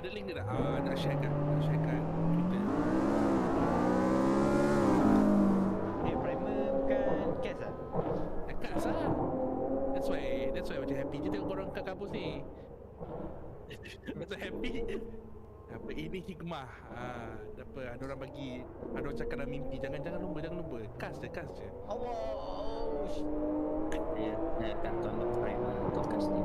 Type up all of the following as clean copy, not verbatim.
Ada link dia tak? Nak share kan? Nak share kat Twitter. Primer bukan Cats lah? Dekat sah. That's why macam happy je tengok korang kat kampus ni. Macam happy. Apa ini hikmah. Ada orang bagi, ada orang cakap dalam mimpi, jangan lupa. Kas je. Allah. Saya akan tolong primer untuk kas ni.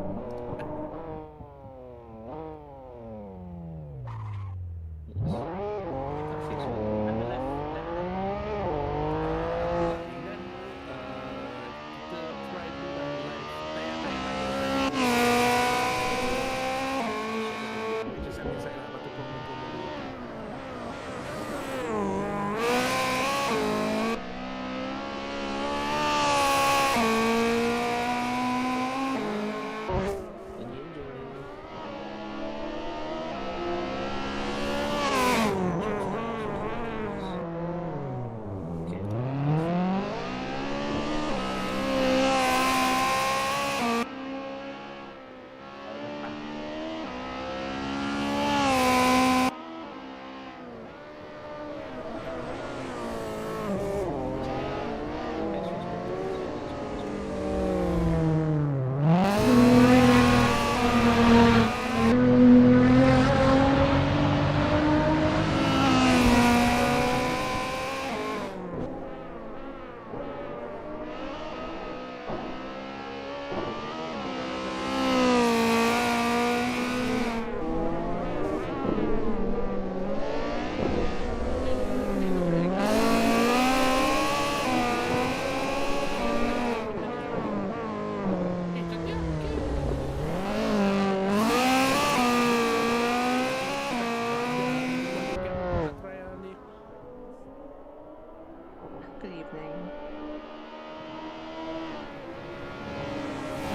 Good evening.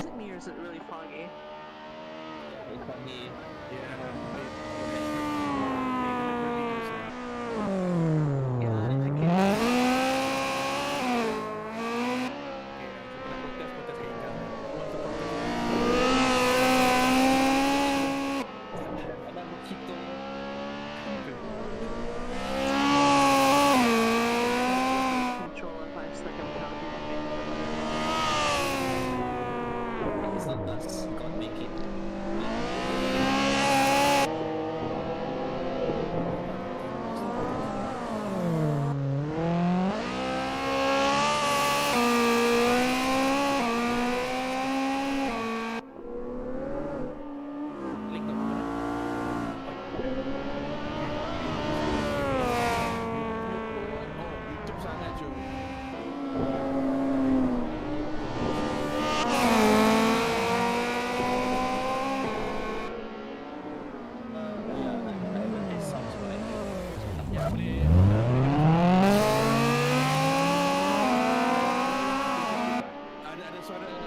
Is it me or is it really foggy? Yeah, I can't. Control if I stuck in copy. It's not us, God make it. Link tak apa. YouTube sangat je. Ya boleh. Ada suara itu.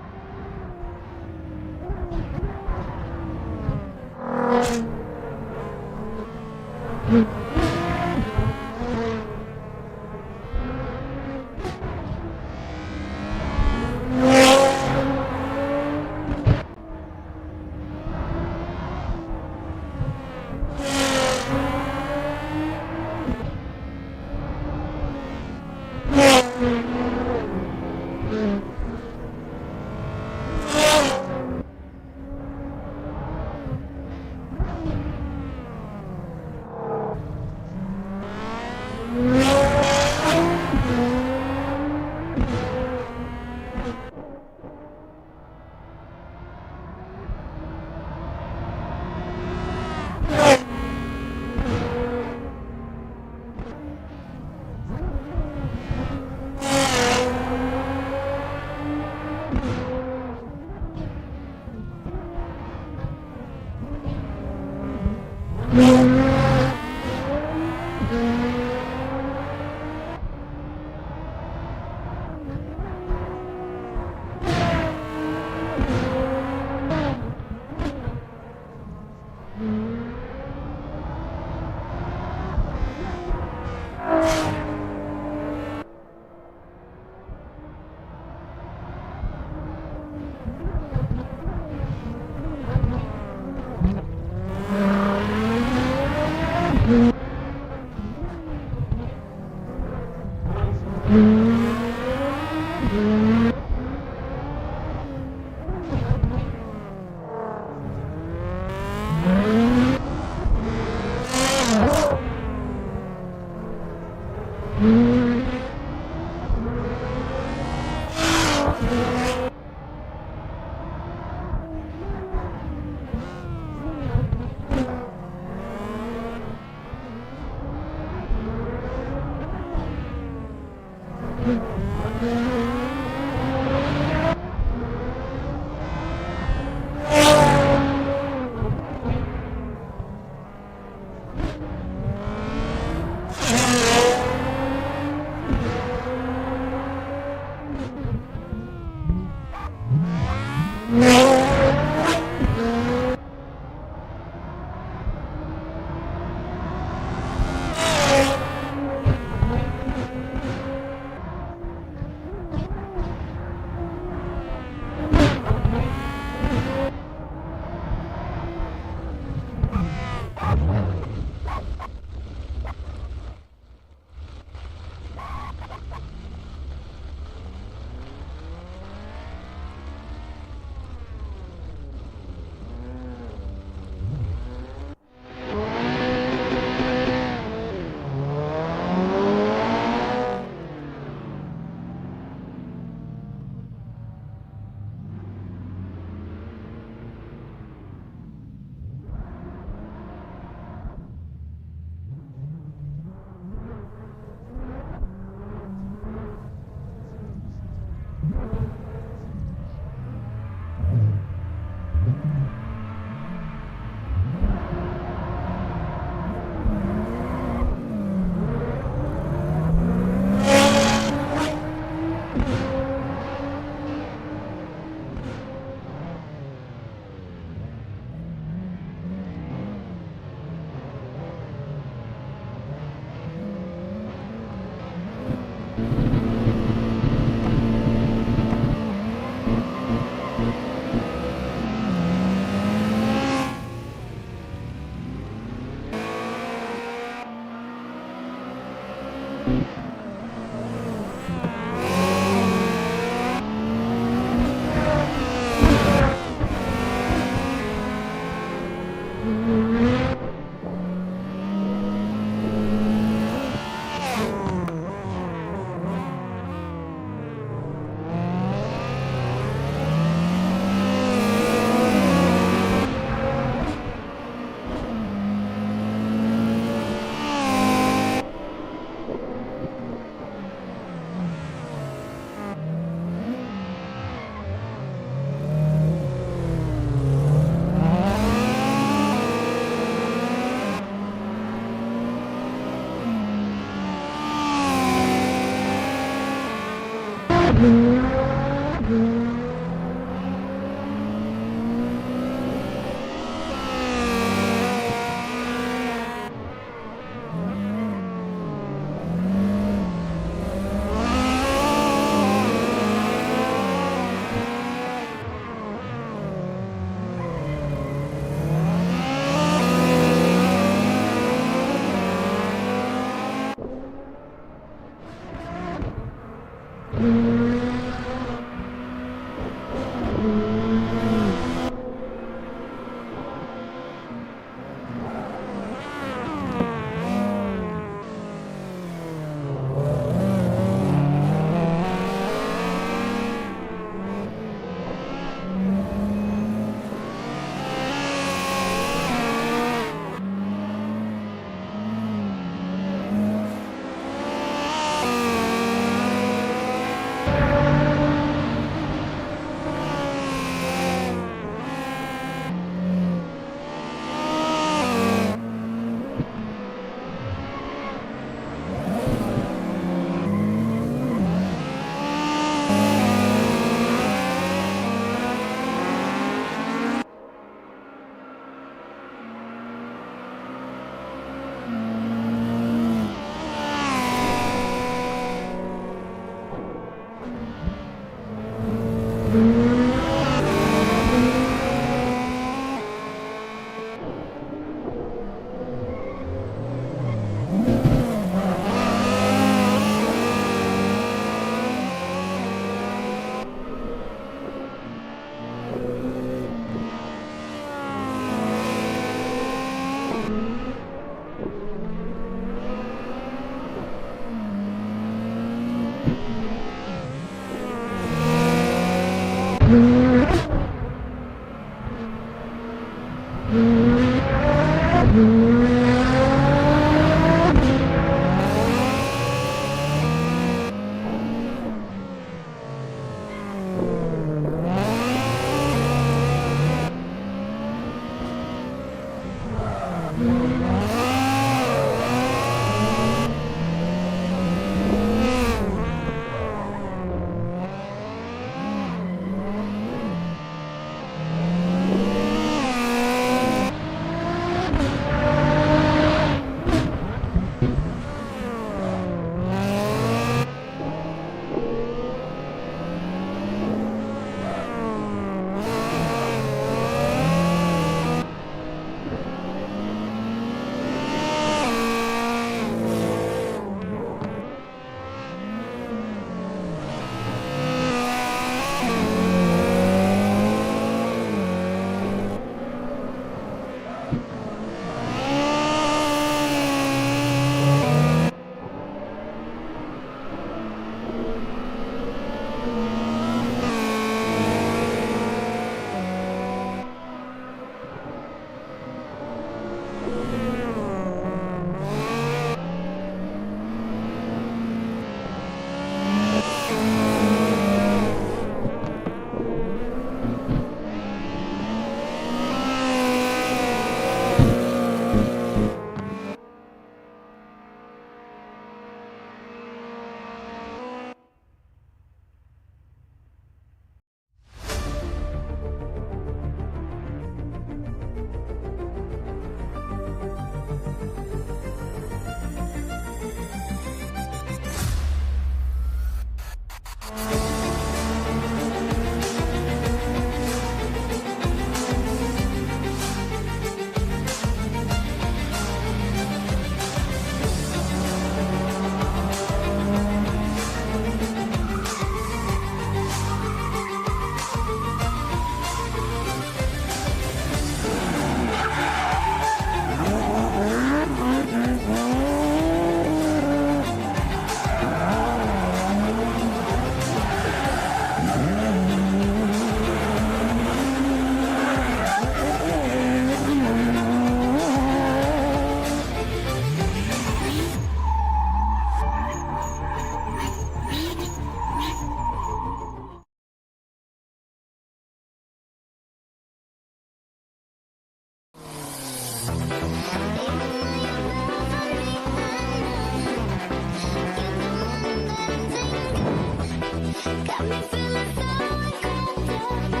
Got me feeling so uncomfortable.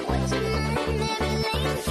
What you mind, baby, let's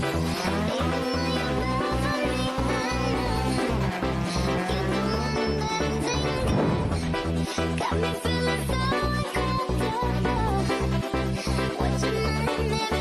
Got me feeling so uncomfortable. What's your mind, baby?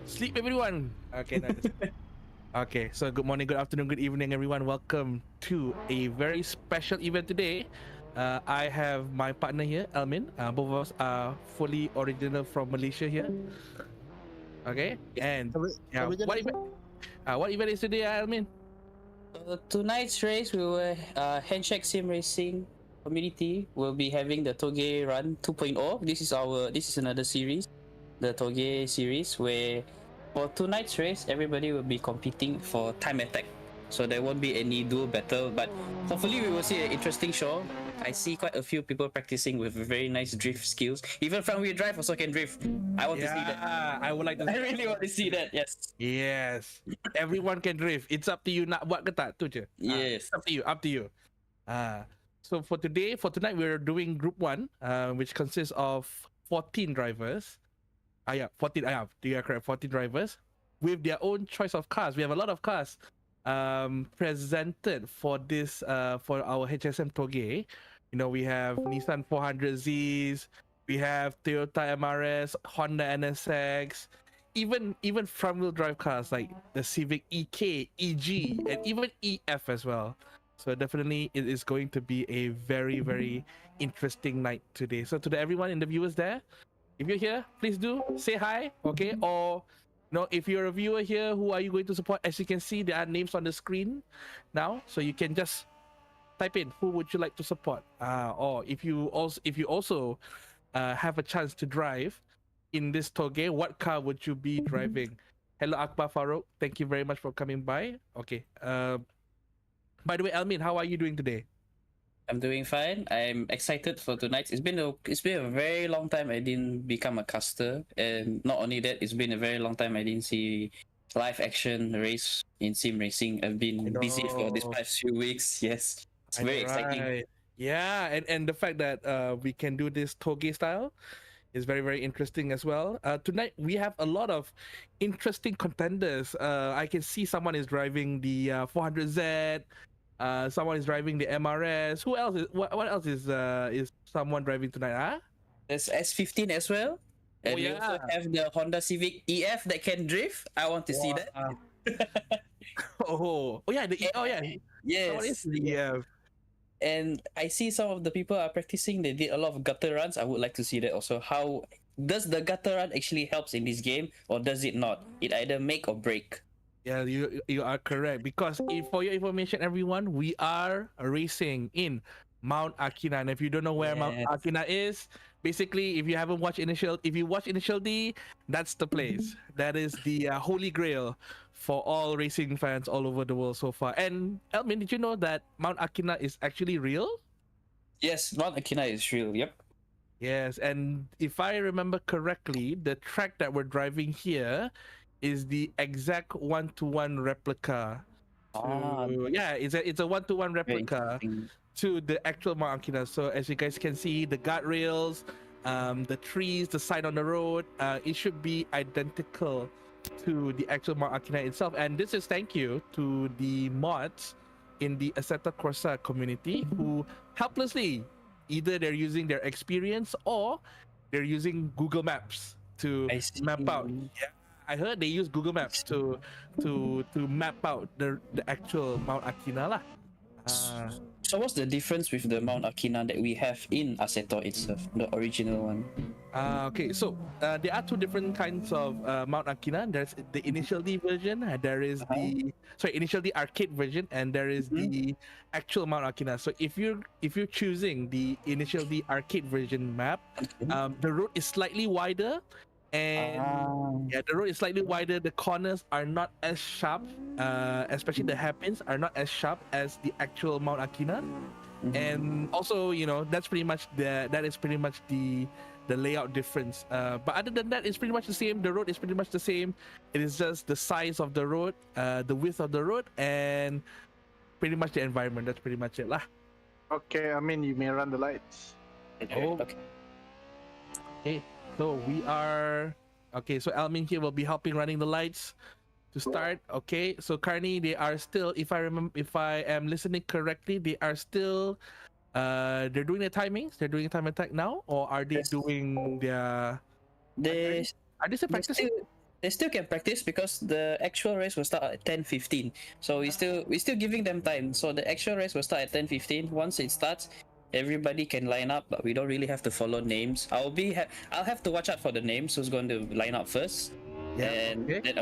Sleep, everyone. Okay, no, okay. So good morning, good afternoon, good evening, everyone. Welcome to a very special event today. I have my partner here, Almin. Both of us are fully original from Malaysia here. Okay, and yeah, what event is today, Almin? Tonight's race, we were Handshake Sim Racing community will be having the Toge Run 2.0. This is another series, the Toge series, where for tonight's race everybody will be competing for time attack. So there won't be any dual battle, but hopefully we will see an interesting show. I see quite a few people practicing with very nice drift skills. Even front wheel drive also can drift. I want to see that. I would like to. I really want to see that. Yes. Yes, everyone can drift. It's up to you nak buat ke tak, tu je. Yes. It's up to you, up to you. So for tonight, we're doing group 1, which consists of 14 drivers. 14. You are correct. 14 drivers with their own choice of cars. We have a lot of cars presented for this for our HSM TOUGE. You know, we have Nissan 400Zs, we have Toyota MRS, Honda NSX, even front-wheel drive cars like the Civic EK, EG, and even EF as well. So definitely it is going to be a very, very interesting night today. So to everyone and the viewers there, if you're here, please do say hi, okay? Or if you're a viewer here, who are you going to support? As you can see, there are names on the screen now, so you can just type in who would you like to support. Or if you also have a chance to drive in this TOUGE, what car would you be driving? Hello, Akbar Farouk. Thank you very much for coming by. Okay. By the way, Almin, how are you doing today? I'm doing fine. I'm excited for tonight. It's been a very long time I didn't become a caster, and not only that, it's been a very long time I didn't see live action race in sim racing. I've been busy for these past few weeks. Yes, it's very exciting. Yeah, and the fact that we can do this TOUGE style is very, very interesting as well. Tonight we have a lot of interesting contenders. I can see someone is driving the 400Z. Someone is driving the MRS. Who else is what else is someone driving tonight? There's S15 as well. And we also have the Honda Civic EF that can drift. I want to see that. Yes. What is the EF? And I see some of the people are practicing. They did a lot of gutter runs. I would like to see that also. How does the gutter run actually helps in this game, or does it not? It either make or break. Yeah, you are correct, because for your information, everyone, we are racing in Mount AKINA. And if you don't know where Mount AKINA is, basically, if you watched Initial D, that's the place. That is the holy grail for all racing fans all over the world so far. And Elmin, did you know that Mount AKINA is actually real? Yes, Mount AKINA is real. Yep. Yes, and if I remember correctly, the track that we're driving here is the exact 1-to-1 replica. It's a 1-to-1 replica to the actual Mount AKINA. So as you guys can see, the guardrails, the trees, the sign on the road, it should be identical to the actual Mount AKINA itself. And this is thank you to the mods in the Assetto Corsa community who helplessly, either they're using their experience or they're using Google Maps to map out. Yeah. I heard they use Google Maps to map out the actual Mount AKINA lah. So what's the difference with the Mount AKINA that we have in Assetto itself, the original one? Okay, so there are two different kinds of Mount AKINA. There's the Initial D version. There is the Initial D arcade version, and there is the actual Mount AKINA. So if you're choosing the Initial D arcade version map, the road is slightly wider. And the road is slightly wider. The corners are not as sharp, especially the hairpins are not as sharp as the actual Mount AKINA. And also, that's pretty much the layout difference. But other than that, it's pretty much the same. The road is pretty much the same. It is just the size of the road, the width of the road, and pretty much the environment. That's pretty much it lah. Okay, I mean, you may run the lights. Okay. So we are so Almin here will be helping running the lights to start. Okay, so currently they are still, if I am listening correctly, they are still they're doing their timings. They're doing time attack now, or are they doing their? Are they still practicing? They still can practice because the actual race will start at 10:15. So we're still giving them time. So the actual race will start at 10:15. Once it starts, everybody can line up, but we don't really have to follow names. I'll have to watch out for the names who's going to line up first, and okay.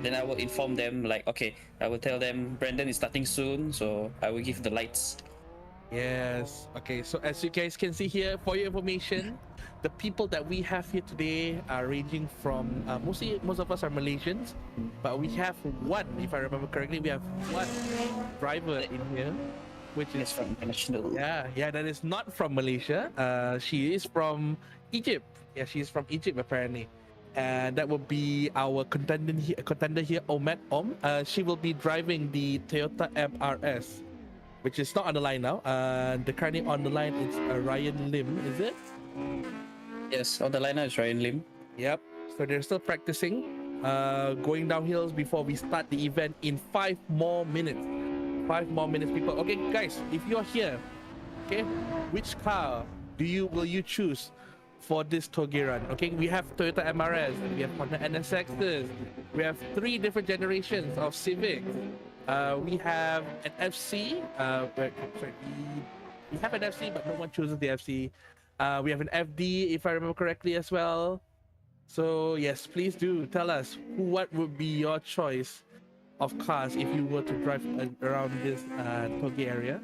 then I will inform them like, okay, I will tell them Brandon is starting soon, so I will give the lights. Yes. Okay. So as you guys can see here, for your information, the people that we have here today are ranging from most of us are Malaysians, but we have one, if I remember correctly, we have one driver in here, which It's is from international. yeah, that is not from Malaysia. She is from Egypt. Yeah, she is from Egypt apparently. And that will be our contender here, Omet Om. She will be driving the Toyota MRS, which is not on the line now. The currently on the line is Ryan Lim, is it? Yes, on the liner is Ryan Lim. Yep. So they're still practicing, going down hills before we start the event in 5 more minutes. 5 more minutes, people. Okay, guys, if you're here, okay, which car will you choose for this Toge run? Okay, we have Toyota MRS, we have Honda NSXs, we have 3 different generations of Civic. We have an FC. We have an FC, but no one chooses the FC. We have an FD, if I remember correctly, as well. So yes, please do tell us what would be your choice of cars if you were to drive around this Toge area.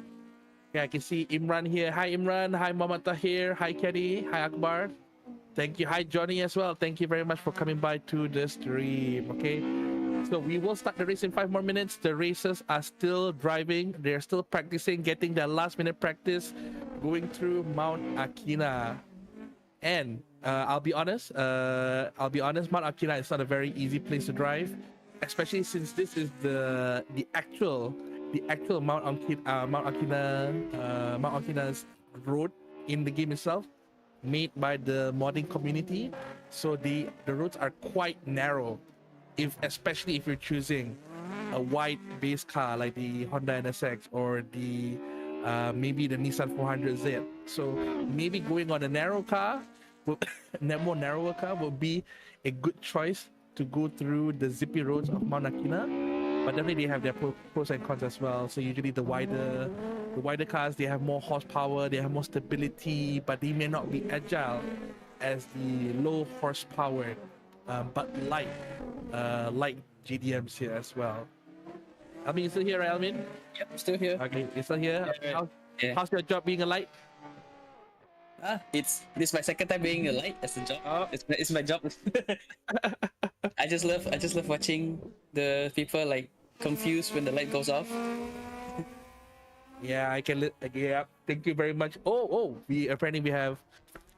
Okay, I can see Imran here. Hi Imran. Hi Muhammad Tahir. Hi Kenny. Hi Akbar. Thank you. Hi Johnny as well. Thank you very much for coming by to the stream. Okay. So we will start the race in 5 more minutes. The racers are still driving. They're still practicing, getting their last minute practice, going through Mount Akina. And I'll be honest, Mount Akina is not a very easy place to drive, especially since this is the actual Mount Akina's road in the game itself, made by the modding community. So the roads are quite narrow, especially if you're choosing a wide base car like the Honda NSX or the maybe the Nissan 400Z. So maybe going on a narrower car would be a good choice to go through the zippy roads of Mount Akina. But definitely they have their pros and cons as well. So usually the wider cars, they have more horsepower, they have more stability, but they may not be agile as the low horsepower but light GDMs here as well. Almin, you still here, right, Almin? Yep, still here. Okay, you're still here. Yeah. How's your job being a light? This is my second time being a light as a job. Oh. It's my job. I just love watching the people like confused when the light goes off. Yeah, I can. Yeah, thank you very much. We have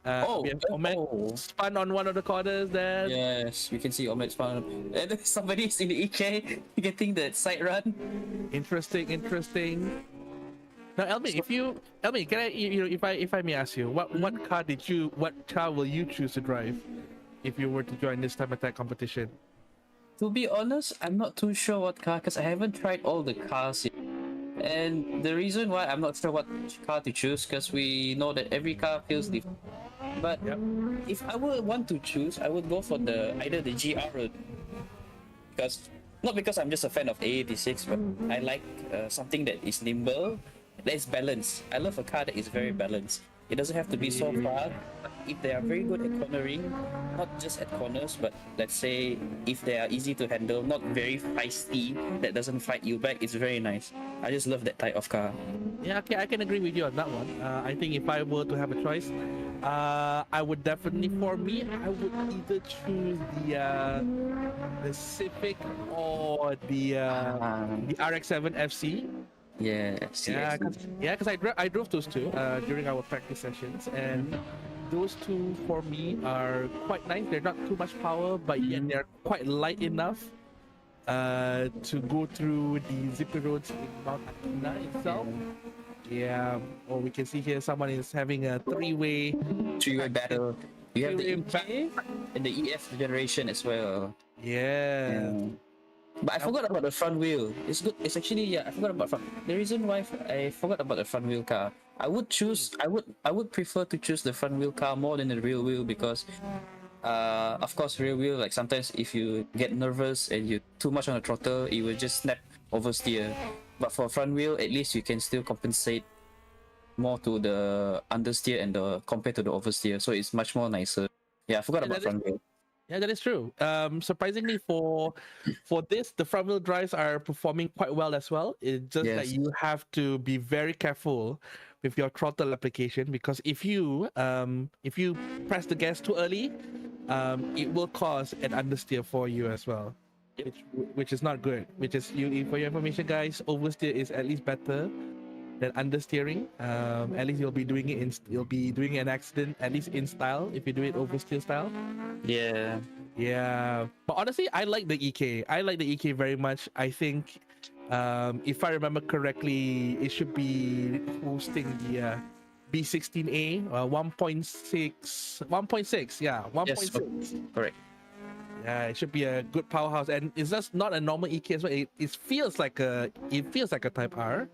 Omet spun on one of the corners there. Yes, we can see Omet spawn. And somebody's in the EK getting the side run. Interesting. Now, Elmin, can I, if I may ask you, what car will you choose to drive if you were to join this Timeattack competition? To be honest, I'm not too sure what car, because I haven't tried all the cars yet. And the reason why I'm not sure what car to choose, because we know that every car feels different. But if I would want to choose, I would go for either the GR road, not because I'm just a fan of A86, but I like something that is nimble, that is balanced. I love a car that is very balanced. It doesn't have to be so fast, but if they are very good at cornering, not just at corners, but let's say if they are easy to handle, not very feisty, that doesn't fight you back, it's very nice. I just love that type of car. Yeah, okay, I can agree with you on that one. I think if I were to have a choice, I would definitely, for me, I would either choose the Civic or the RX-7 FC. Yes. Because I drove those two during our practice sessions, and those two for me are quite nice. They're not too much power, but yet they're quite light enough to go through the zippy roads in Mount Akina itself. Yeah. Or we can see here someone is having a three-way battle. You have the three-way EK and the EF generation as well. Yeah. But I forgot about the front wheel. It's good. It's actually, I forgot about the reason why I forgot about the front wheel car. I would prefer to choose the front wheel car more than the rear wheel, because of course rear wheel, like sometimes if you get nervous and you too much on the throttle, it will just snap oversteer. But for front wheel, at least you can still compensate more to the understeer and the compared to the oversteer, so it's much more nicer. Yeah, I forgot Yeah, about that is- front wheel. Yeah, that is true. Surprisingly, for this, the front wheel drives are performing quite well as well. It's just that Yes. you have to be very careful with your throttle application, because if you press the gas too early, it will cause an understeer for you as well, which is not good. Which is for your information, guys, oversteer is at least better than understeering. At least you'll be doing an accident at least in style if you do it oversteer style. Yeah. Yeah, but honestly, I like the EK. I like the EK very much. I think, if I remember correctly, it should be hosting the B16A 1.6, 1.6. Yeah, Yes. 1.6. Correct. Yeah, it should be a good powerhouse, and it's just not a normal EK as well. It feels like a Type R.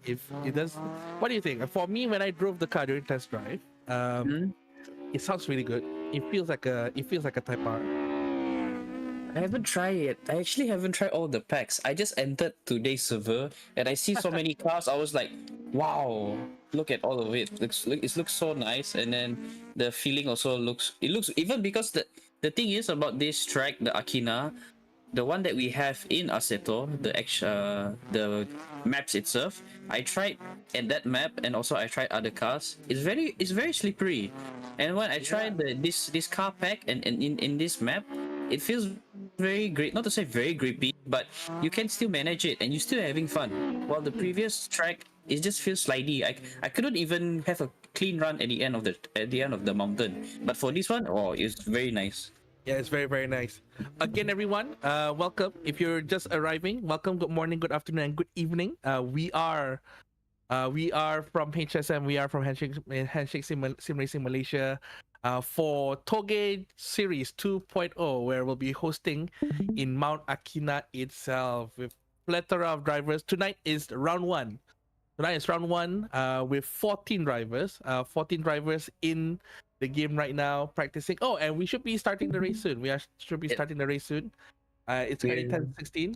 If it does, what do you think? For me, when I drove the car during test drive, Hmm? it sounds really good. It feels like a Type R. I haven't tried it. I actually haven't tried all the packs. I just entered today's server and I see so many cars. I was like, wow, look at all of it. It looks so nice. And then the feeling also looks even because the thing is about this track, the Akina, the one that we have in Assetto, the maps itself, I tried at that map and also I tried other cars. It's very slippery. And when I tried this car pack and in this map, it feels very great. Not to say very grippy, but you can still manage it and you're still having fun. While the previous track, it just feels slidey. I couldn't even have a clean run at the end of the mountain. But for this one, oh, it's very nice. Yeah, it's very, very nice. Again, everyone, welcome. If you're just arriving, welcome. Good morning, good afternoon, and good evening. We are from HSM. We are from Handshake Sim Racing Malaysia, for TOUGE Series 2.0, where we'll be hosting in Mount Akina itself with plethora of drivers. Tonight is round one. With 14 drivers. 14 drivers in the game right now practicing. Oh, and we should be starting the race soon. Should be starting the race soon. It's already 10:16.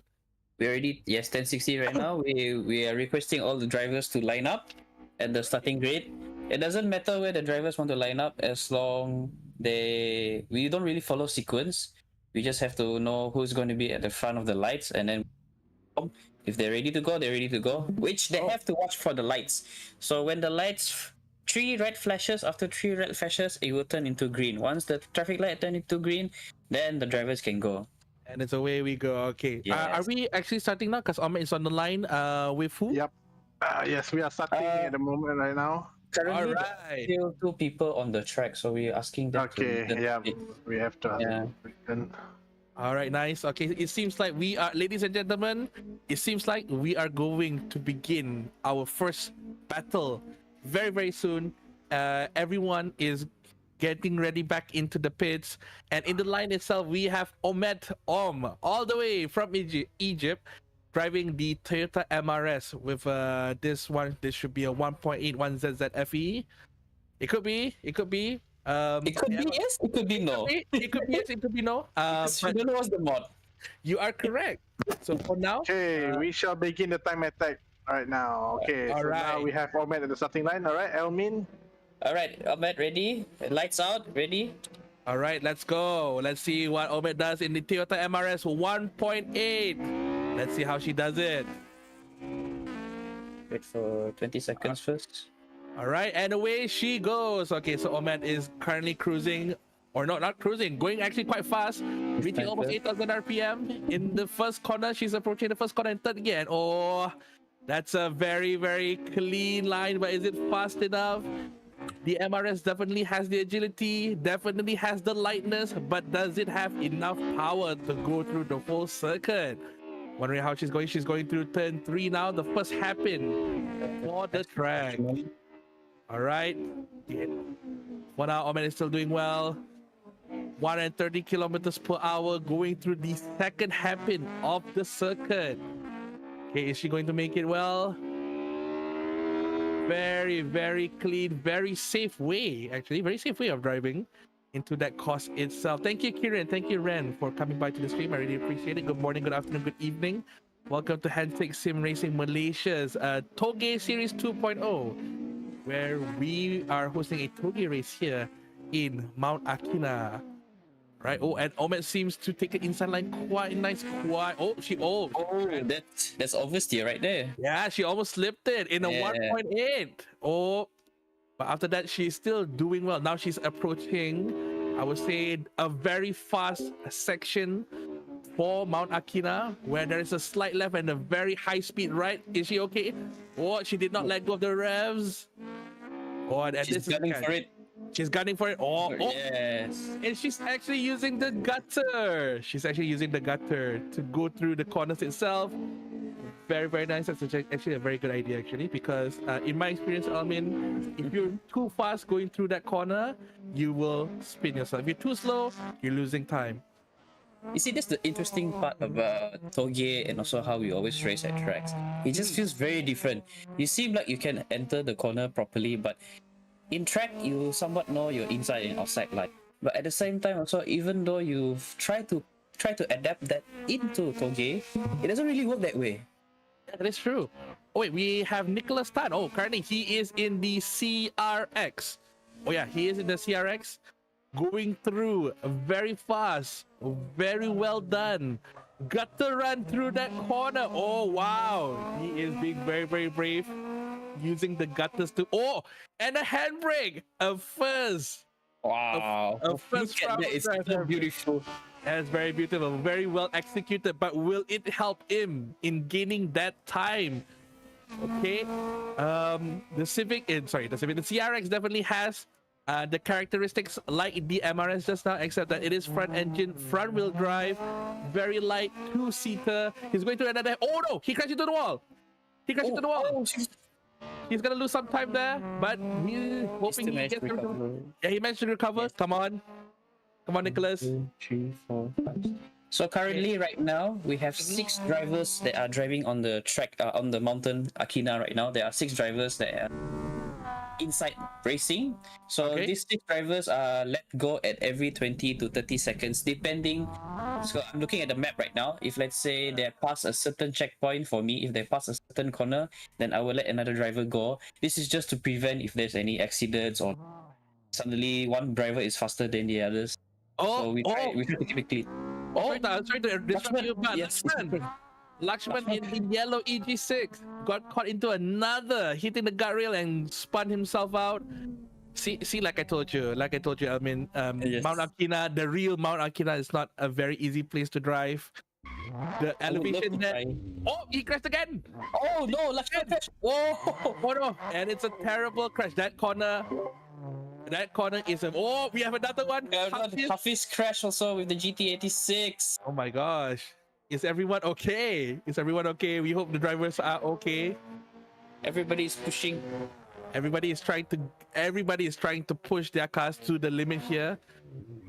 We already 10:60 right now. We are requesting all the drivers to line up at the starting grid. It doesn't matter where the drivers want to line up as long we don't really follow sequence. We just have to know who's going to be at the front of the lights, and then if they're ready to go, they're ready to go. Which they have to watch for the lights. So when the lights, 3 red flashes, after 3 red flashes, it will turn into green. Once the traffic light turn into green, then the drivers can go. And it's away we go. Okay. Are Yes. we actually starting now? Because Ahmed is on the line. With who? Yep. Yes, we are starting at the moment right now. Currently, All there's right. still 2 people on the track, so we're asking them Okay, to. yeah, we have to. Yeah. All right, nice. Okay, it seems like we are, ladies and gentlemen, it seems like we are going to begin our first battle very, very soon. Everyone is getting ready back into the pits. And in the line itself, we have Ahmed all the way from Egypt, driving the Toyota MRS with this one. This should be a 1.81 ZZFE. It could be. It could be yes, it could be no. It could be yes, it could be no. Because you But don't know what's the mod. you are correct. So for now, Okay, we shall begin the time attack right now. Okay, so now Alright. we have Ahmed at the starting line. All right, Elmin. All right, Ahmed, ready? Lights out, ready? all right, let's go. Let's see what Ahmed does in the Toyota MRS 1.8. Let's see how she does it. Wait for 20 seconds first. All right, and away she goes. Okay, so Ahmed is currently cruising, or not cruising, going actually quite fast, reaching almost 8,000 RPM in the first corner. She's approaching the first corner and third again. Oh, that's a very, very clean line, but is it fast enough? The MRS definitely has the agility, definitely has the lightness, but does it have enough power to go through the whole circuit? Wondering how she's going. She's going through turn 3 now, the first hairpin for the track. All right. For now, Ahmed is still doing well. 130 kilometers per hour going through the second hairpin of the circuit. Okay, is she going to make it well? Very, very clean, very safe way, actually. Very safe way of driving into that course itself. Thank you, Kieran. Thank you, Ren, for coming by to the stream. I really appreciate it. Good morning, good afternoon, good evening. Welcome to Handshake Sim Racing Malaysia's Toge Series 2.0, where we are hosting a Toge race here in Mount Akina. Right. Oh, and Omet seems to take the inside line quite nice. Oh, That's obviously right there. yeah, she almost slipped it in a Yeah. 1.8. Oh, but after that, she's still doing well. Now she's approaching, I would say, a very fast section for Mount Akina, where there is a slight left and a very high speed right. Is she okay? Oh, she did not let go of the revs. Oh, and She's this is gunning for it. She's gunning for it. Oh, Yes. and she's actually using the gutter. She's actually using the gutter to go through the corners itself. Very, very nice. That's actually a very good idea, actually, because in my experience, Almin, if you're too fast going through that corner, you will spin yourself. If you're too slow, you're losing time. You see, that's the interesting part about Toge and also how we always race at tracks. It just feels very different. You seem like you can enter the corner properly, but in track, you somewhat know your inside and outside line. But at the same time, also, even though you've tried to adapt that into Toge, it doesn't really work that way. That is true. Oh, wait, we have Nicholas Tan. Oh, currently he is in the CRX. Oh, yeah, he is in the CRX. Going through very fast. Very well done. Gutter run through that corner. Oh, wow. He is being very, very brave. Using the gutters to... Oh, and a handbrake. A first. Wow. A first Look at that. It's so beautiful. That's very beautiful, very well executed. But will it help him in gaining that time? Okay. The CRX definitely has the characteristics like the MRS just now, except that it is front engine, front wheel drive, very light, two-seater. He's going to another. Oh no! He crashed into the wall. He crashed into the wall. He's gonna lose some time there, but he's hoping he gets recover. Yeah, he managed to recover. Yes. Come on, Nicholas. 2, 3, 4, 5. So currently, right now, we have 6 drivers that are driving on the track, on the mountain Akina right now. There are 6 drivers that are inside racing. So these 6 drivers are let go at every 20 to 30 seconds, depending. So I'm looking at the map right now. If let's say they pass a certain checkpoint for me, if they pass a certain corner, then I will let another driver go. This is just to prevent if there's any accidents or suddenly one driver is faster than the others. So we try to keep it clean. I'm trying to disrupt you, but yes. Lakshman in yellow EG6 got caught into another, hitting the guardrail and spun himself out. See, like I told you, I mean, Yes. Mount Akina, the real Mount Akina is not a very easy place to drive. The elevation there. Oh, he crashed again. Oh no, Lakshman crashed. Whoa. Oh no, and it's a terrible crash. That corner is a. Oh, we have another one. Hafiz crashed also with the GT86. Oh my gosh. Is everyone okay? We hope the drivers are okay. Everybody is pushing. Everybody is trying to push their cars to the limit here.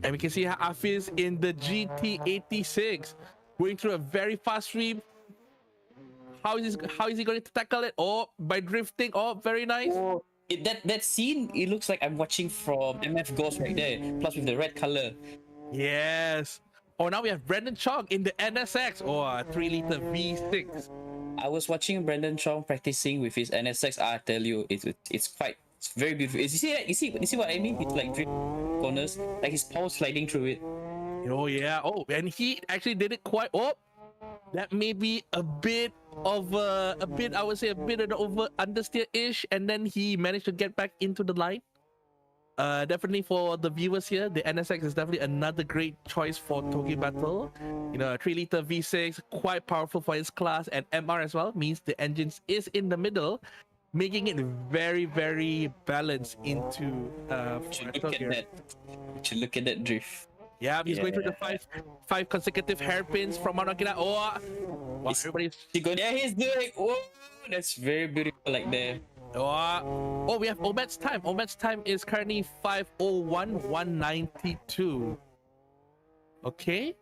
And we can see Hafiz in the GT86 going through a very fast sweep. How is he going to tackle it? Oh, by drifting. Oh, very nice. Oh, that scene, it looks like I'm watching from MF Ghost right there. Plus with the red color. Yes. Oh, now we have Brendan Chong in the NSX. Oh, a 3-liter V6. I was watching Brendan Chong practicing with his NSX. I tell you, it's very beautiful. You see what I mean? It's like drift corners, like his power sliding through it. Oh yeah. Oh, and he actually did it quite. Oh, that may be a bit of I would say a bit of over understeer-ish, and then he managed to get back into the line. Definitely for the viewers here, the NSX is definitely another great choice for Toge Battle. You know, a 3-liter V6, quite powerful for its class, and MR as well, means the engines is in the middle, making it very, very balanced into Look at that drift. Yeah, he's going through the five consecutive hairpins from Mount Akina. Oh, wow, everybody's going. Yeah, he's doing. Oh, that's very beautiful, like there. Oh, we have Omet's time. Omet's time is currently 5:01:192. Okay,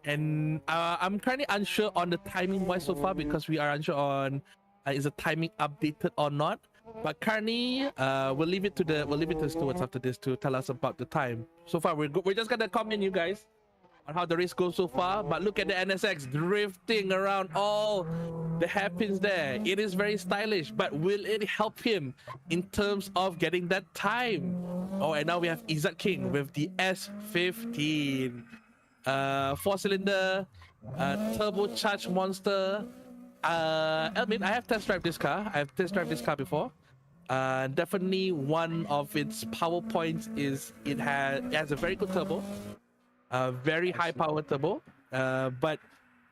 and I'm currently unsure on the timing wise so far because we are unsure on is the timing updated or not. But currently, we'll leave it to the stewards after this to tell us about the time. So far, we're just gonna comment, you guys, on how the race goes so far. But look at the NSX drifting around all the hairpins there. It is very stylish, but will it help him in terms of getting that time? Oh, and now we have Izzat King with the S15. 4-cylinder, turbocharged monster. Elmin, I have test drive this car. I have test drive this car before. Definitely one of its power points is it has a very good turbo, very high power turbo, but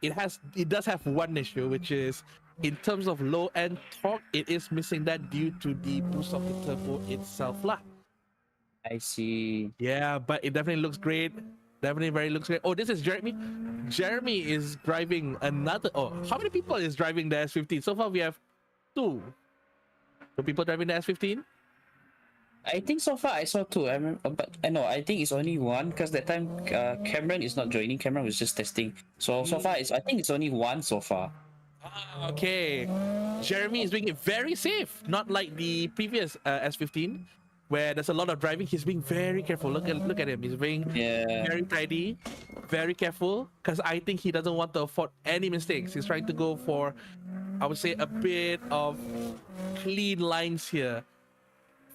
it does have one issue, which is in terms of low end torque, it is missing that due to the boost of the turbo itself lah. I see. Yeah, but it definitely looks great. Definitely very looks great. Oh, this is Jeremy. Jeremy is driving another. Oh, how many people is driving the S15? So far we have two people driving the S15. I think so far I saw two. I remember, but I know I think it's only one because that time Cameron is not joining. Cameron was just testing. So far I think it's only one so far. Okay, Jeremy is doing it very safe, not like the previous S15 where there's a lot of driving. He's being very careful. Look at him. He's being very tidy, very careful, because I think he doesn't want to afford any mistakes. He's trying to go for, I would say, a bit of clean lines here.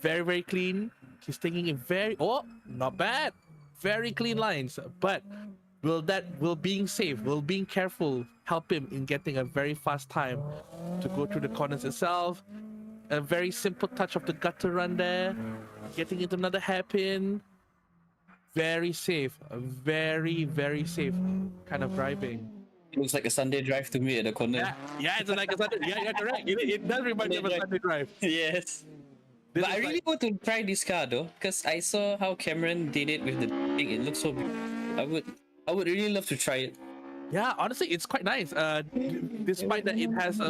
Very, very clean. He's taking it very, oh, not bad. Very clean lines. But will being safe, will being careful help him in getting a very fast time to go through the corners itself? A very simple touch of the gutter run there, getting into another hairpin. Very safe, very, very safe kind of driving. It looks like a Sunday drive to me at the corner. Yeah, it's like a Sunday. Yeah, correct. It does remind me of a Sunday drive. Yes. This But I is really want to try this car though, because I saw how Cameron did it with the thing. It looks so beautiful. I would really love to try it. Yeah, honestly, it's quite nice. Despite that it has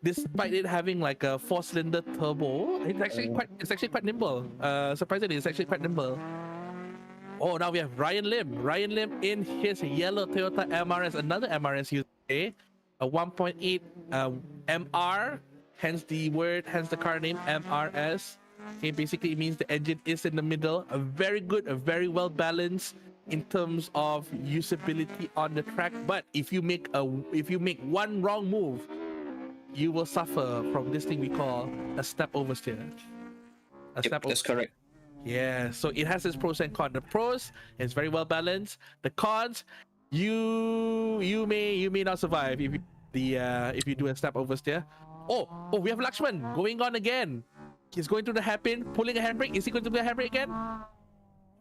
despite it having like a 4-cylinder turbo, it's actually quite nimble. Surprisingly, it's actually quite nimble. Oh, now we have Ryan Lim. Ryan Lim in his yellow Toyota MRS, another MRS user, a 1.8 MR, hence the car name MRS. Okay, basically it means the engine is in the middle. A very good, a very well balanced in terms of usability on the track. But if you make one wrong move, you will suffer from this thing we call a step oversteer. That's correct. Yeah, so it has its pros and cons. The pros, it's very well balanced. The cons, you may not survive if you do a step oversteer. Oh, we have Lakshman going on again. He's going through the hairpin, pulling a handbrake. Is he going to do a handbrake again?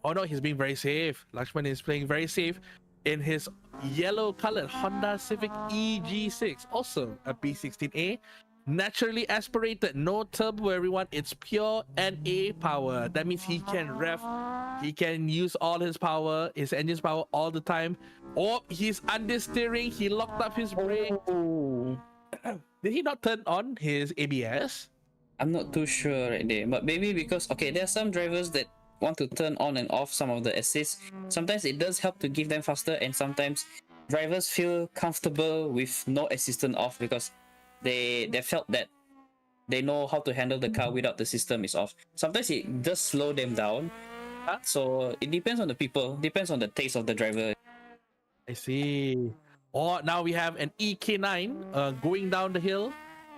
Oh no, he's being very safe. Lakshman is playing very safe in his yellow colored Honda Civic EG6, also a B16A, naturally aspirated, no turbo everyone. It's pure NA power. That means he can he can use all his power, his engine's power all the time. Oh, he's understeering, he locked up his brake. Oh. Did he not turn on his ABS? I'm not too sure right there, but maybe because there are some drivers that want to turn on and off some of the assists. Sometimes it does help to give them faster, and sometimes drivers feel comfortable with no assistant off because they felt that they know how to handle the car without the system is off. Sometimes it does slow them down. So it depends on the people, depends on the taste of the driver. I see. Oh, now we have an EK9 going down the hill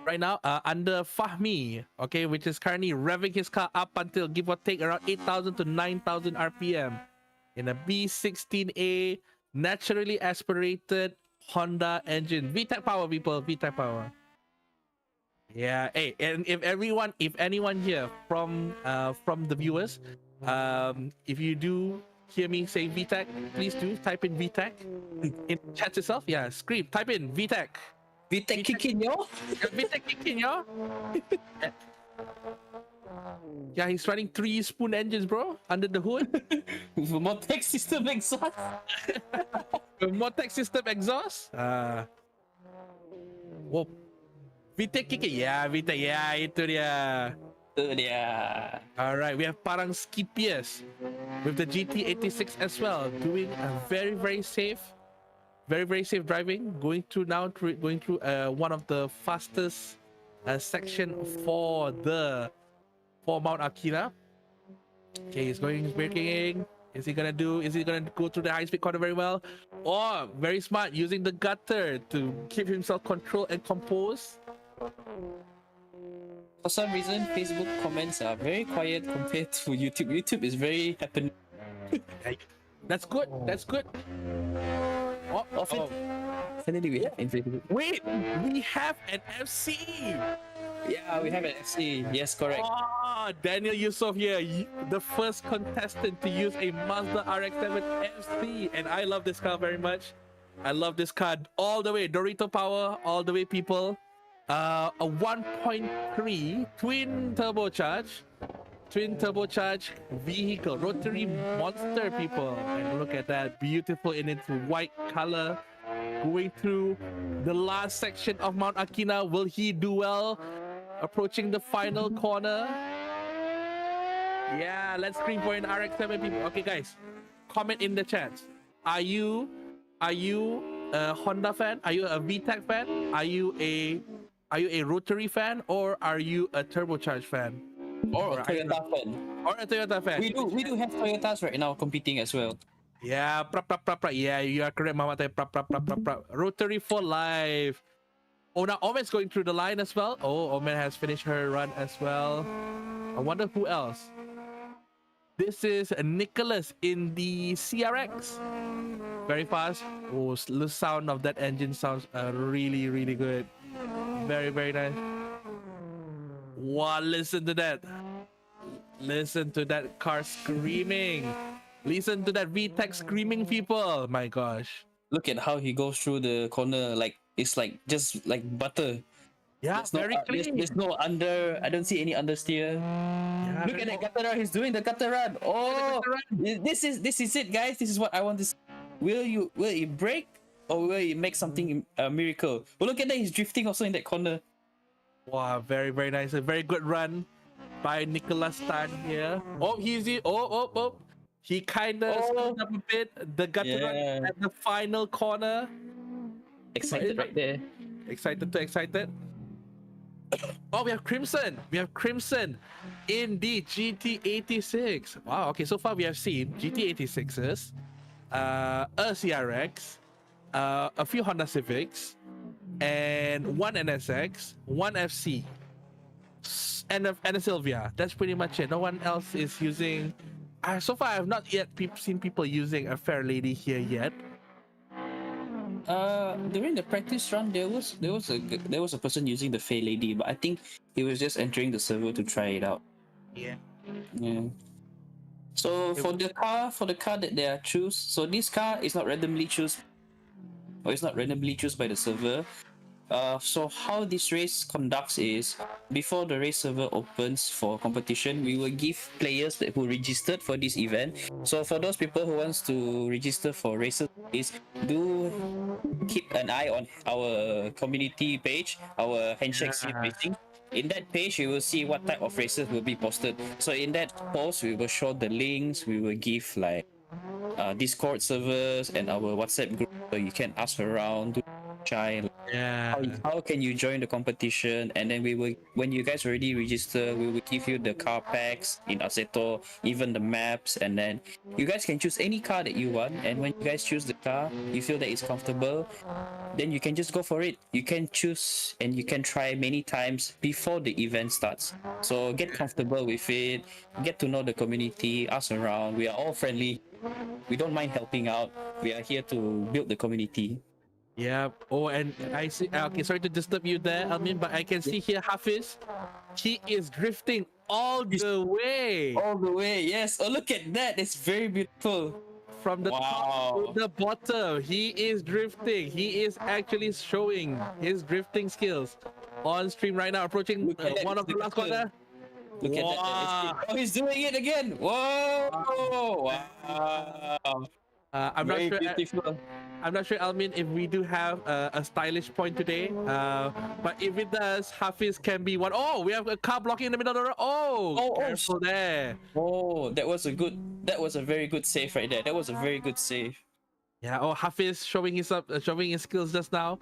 right now under Fahmi, okay, which is currently revving his car up until give or take around 8,000 to 9,000 RPM in a B16A naturally aspirated Honda engine. VTEC power, people, VTEC power. Yeah, hey, and if anyone here from the viewers, if you do hear me say VTEC, please do type in VTEC in chat itself. Yeah, scream, type in VTEC. VTEC kicking, yo. VTEC kicking, yo. Yeah, he's running 3-spoon engines, bro, under the hood. With a Motec system exhaust. With Motec system exhaust. Whoa. VTEC kicking, yeah, VTEC, yeah, itu dia. Alright, we have Parang Skipias with the GT86 as well, doing a very, very safe driving, going through one of the fastest section for Mount AKINA. Okay, he's braking. Is he gonna go through the high speed corner very well? Or very smart, using the gutter to keep himself controlled and composed. For some reason, Facebook comments are very quiet compared to YouTube. YouTube is very happening. That's good. That's good. Oh, Often, finally we have in Facebook. wait, we have an FC. Yeah, we have an FC. Yes, correct. Oh, Daniel Yusuf here, the first contestant to use a Mazda RX-7 FC, and I love this car very much. I love this car all the way. Dorito power, all the way, people. A 1.3 twin turbocharged vehicle, rotary monster, people. And look at that, beautiful in its white color. Going through the last section of Mount Akina, will he do well? Approaching the final corner. Yeah, let's scream for an RX-7, people. Okay, guys, comment in the chat. Are you a Honda fan? Are you a VTEC fan? Are you a rotary fan, or are you a turbocharged fan? Or a Toyota fan. Or a Toyota fan? We do have Toyotas right now competing as well. Yeah, yeah, you are correct, Mama. Rotary for life. Oh, now Omen's going through the line as well. Oh, Omen has finished her run as well. I wonder who else. This is Nicholas in the CRX. Very fast. Oh, the sound of that engine sounds really, really good. Very, very nice. Wow, listen to that. Listen to that car screaming. Listen to that VTEC screaming, people. My gosh. Look at how he goes through the corner, like it's like just like butter. Yeah, very clean. There's no under. I don't see any understeer. Yeah, Look at that gutter run. He's doing the gutter run. Oh, this is it, guys. This is what I want to see. Will he break, or will he make something a miracle? But look at that. He's drifting also in that corner. Wow, very, very nice. A very good run by Nicholas Tan here. Oh, oh. He kind of screwed up a bit. The gutter run at the final corner. Excited right there. Excited. Oh, we have Crimson. In the GT86. Wow, okay, so far we have seen GT86s, a CRX, a few Honda Civics, and one NSX, one FC, and a Sylvia. That's pretty much it. No one else is using. So far, I have not yet seen people using a Fair Lady here yet. During the practice run, there was a person using the Fair Lady, but I think he was just entering the server to try it out. Yeah. So for the car that they are choose, so this car is not randomly choose, or it's not randomly choose by the server. So how this race conducts is, before the race server opens for competition, we will give players who registered for this event. So for those people who wants to register for races, do keep an eye on our community page, our Handshake Racing. In that page, you will see what type of races will be posted. So in that post, we will show the links. We will give like Discord servers and our WhatsApp group, so you can ask around. How can you join the competition, and then we will, when you guys already register, we will give you the car packs in Assetto, even the maps, and then you guys can choose any car that you want. And when you guys choose the car, you feel that it's comfortable, then you can just go for it. You can choose and you can try many times before the event starts. So get comfortable with it, get to know the community, ask around. We are all friendly, we don't mind helping out. We are here to build the community. Yeah. Oh, and I see. Okay, sorry to disturb you there, Almin, but I can see here Hafiz. He is drifting all the way. All the way, yes. Oh, look at that. It's very beautiful. From the top to the bottom, he is drifting. He is actually showing his drifting skills on stream right now, approaching one of the last corner. Look at that. Oh, he's doing it again. Whoa. Wow. I'm not sure, Almin, if we do have a stylish point today. But if it does, Hafiz can be one. Oh, we have a car blocking in the middle of the road. Oh, careful there. Oh, that was a very good save right there. That was a very good save. Yeah. Oh, Hafiz showing his skills just now.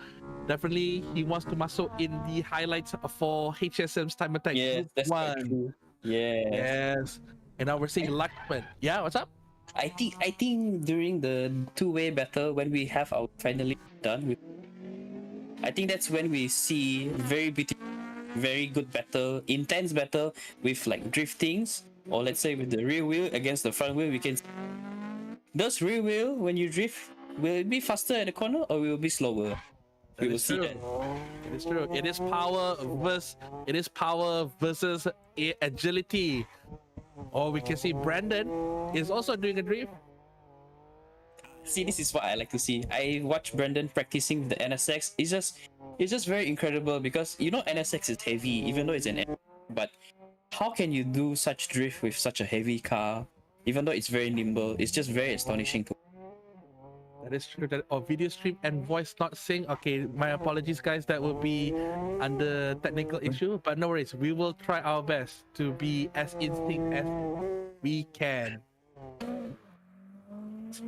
Definitely, he wants to muscle in the highlights for HSM's Timeattack. Yes, that's quite true. Yes. And now we're seeing Luckman. Yeah, what's up? I think during the two-way battle when we have our finally done, I think that's when we see very beautiful, very good battle, intense battle with like driftings, or let's say with the rear wheel against the front wheel. We can those rear wheel when you drift, will it be faster at the corner or will it be slower? We will is see true. that. It is true. It is power versus agility. Or we can see Brandon is also doing a drift. See, this is what I like to see. I watch Brendan practicing with the NSX. It's just very incredible because you know NSX is heavy, even though it's an but how can you do such drift with such a heavy car? Even though it's very nimble, it's just very astonishing to. That is true. That video stream and voice not sync. Okay, my apologies, guys. That will be under technical issue, but no worries. We will try our best to be as in sync as we can.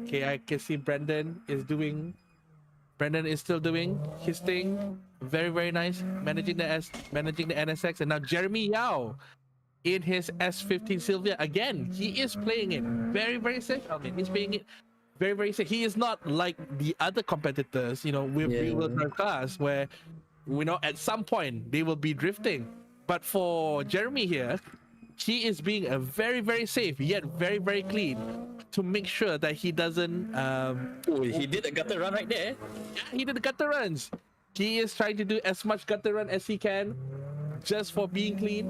Okay, I can see Brandon is still doing his thing. Very, very nice. Managing the NSX, and now Jeremy Yao in his S15 Sylvia again. He is playing it very, very safe. I mean, he's playing it very, very safe. He is not like the other competitors, with rear-wheel drive cars where, at some point they will be drifting. But for Jeremy here, he is being a very, very safe yet very, very clean to make sure that he doesn't. Oh, he did a gutter run right there. Yeah, he did the gutter runs. He is trying to do as much gutter run as he can, just for being clean,